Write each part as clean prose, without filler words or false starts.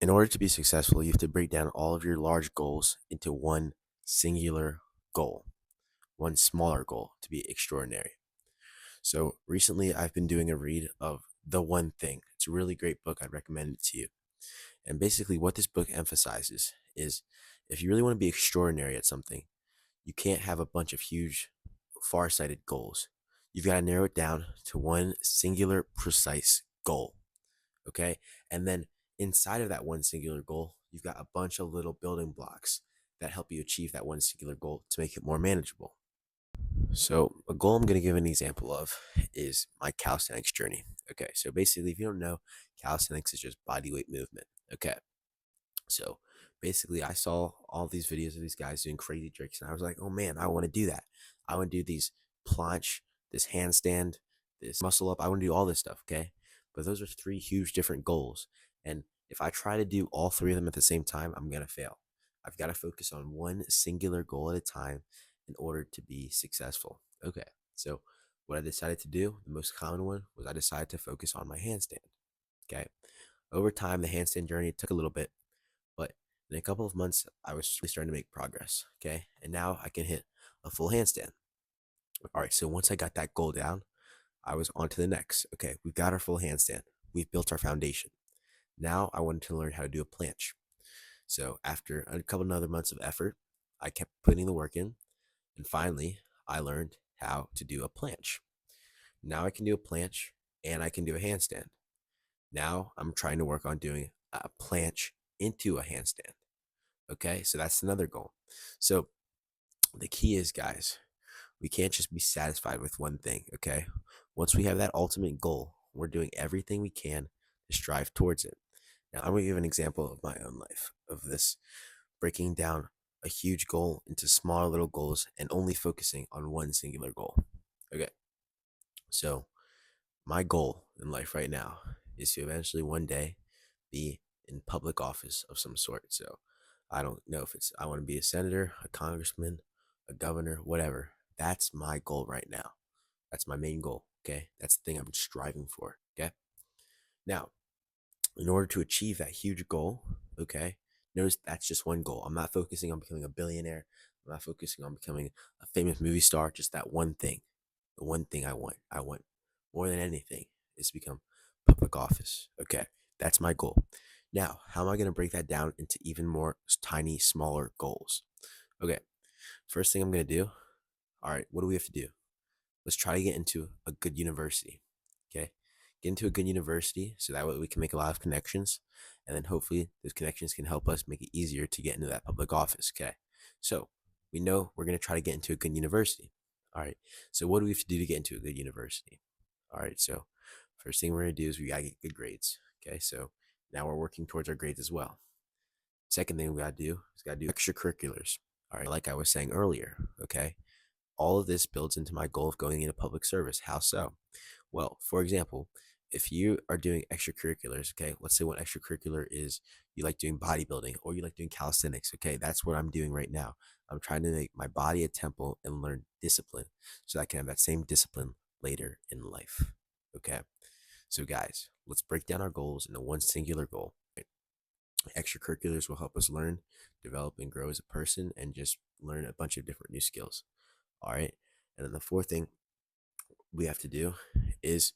In order to be successful, you have to break down all of your large goals into one singular goal, one smaller goal to be extraordinary. So recently, I've been doing a read of The One Thing. It's a really great book. I'd recommend it to you. And basically, what this book emphasizes is if you really want to be extraordinary at something, you can't have a bunch of huge, far sighted goals. You've got to narrow it down to one singular, precise goal. Okay. And then inside of that one singular goal, you've got a bunch of little building blocks that help you achieve that one singular goal to make it more manageable. So, a goal I'm going to give an example of is my calisthenics journey. Okay. So, basically, if you don't know, calisthenics is just body weight movement. Okay. So basically, I saw all these videos of these guys doing crazy tricks, and I was like, oh man, I want to do that. I want to do these planche, this handstand, this muscle up. I want to do all this stuff. Okay. But those are three huge different goals. And if I try to do all three of them at the same time, I'm going to fail. I've got to focus on one singular goal at a time in order to be successful. Okay. So what I decided to do, the most common one, was I decided to focus on my handstand. Okay. Over time, the handstand journey took a little bit, but in a couple of months, I was really starting to make progress. Okay. And now I can hit a full handstand. All right. So once I got that goal down, I was on to the next. Okay. We've got our full handstand. We've built our foundation. Now I wanted to learn how to do a planche. So after a couple of other months of effort, I kept putting the work in. And finally, I learned how to do a planche. Now I can do a planche and I can do a handstand. Now I'm trying to work on doing a planche into a handstand. Okay, so that's another goal. So the key is, guys, we can't just be satisfied with one thing. Okay, once we have that ultimate goal, we're doing everything we can to strive towards it. Now, I'm gonna give an example of my own life of this breaking down a huge goal into smaller little goals and only focusing on one singular goal. Okay, so my goal in life right now is to eventually one day be in public office of some sort. So I don't know if I want to be a senator, a congressman, a governor, whatever. That's my goal right now. That's my main goal. Okay. That's the thing I'm striving for. Okay. Now, in order to achieve that huge goal, okay, notice that's just one goal. I'm not focusing on becoming a billionaire. I'm not focusing on becoming a famous movie star. Just that one thing. The one thing I want. I want more than anything is to become public office. Okay. That's my goal. Now, how am I going to break that down into even more tiny, smaller goals? Okay. First thing I'm going to do. All right. What do we have to do? Let's try to get into a good university. Okay. Get into a good university so that way we can make a lot of connections. And then hopefully those connections can help us make it easier to get into that public office. Okay. So we know we're going to try to get into a good university. All right. So what do we have to do to get into a good university? All right. So first thing we're going to do is we got to get good grades. Okay. So now we're working towards our grades as well. Second thing we got to do is got to do extracurriculars. All right. Like I was saying earlier. Okay. All of this builds into my goal of going into public service. How so? Well, for example, if you are doing extracurriculars, okay, let's say one extracurricular is you like doing bodybuilding or you like doing calisthenics, okay, that's what I'm doing right now. I'm trying to make my body a temple and learn discipline so I can have that same discipline later in life, okay? So, guys, let's break down our goals into one singular goal. Extracurriculars will help us learn, develop, and grow as a person and just learn a bunch of different new skills. All right. And then the fourth thing we have to do is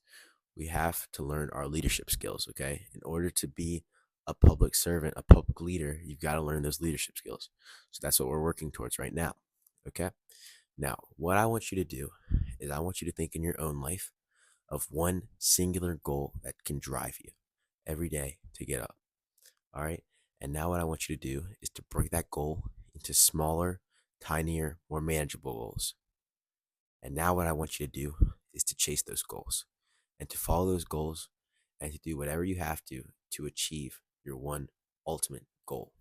we have to learn our leadership skills. Okay. In order to be a public servant, a public leader, you've got to learn those leadership skills. So that's what we're working towards right now. Okay. Now, what I want you to do is I want you to think in your own life of one singular goal that can drive you every day to get up. All right. And now what I want you to do is to break that goal into smaller, tinier, more manageable goals. And now what I want you to do is to chase those goals and to follow those goals and to do whatever you have to achieve your one ultimate goal.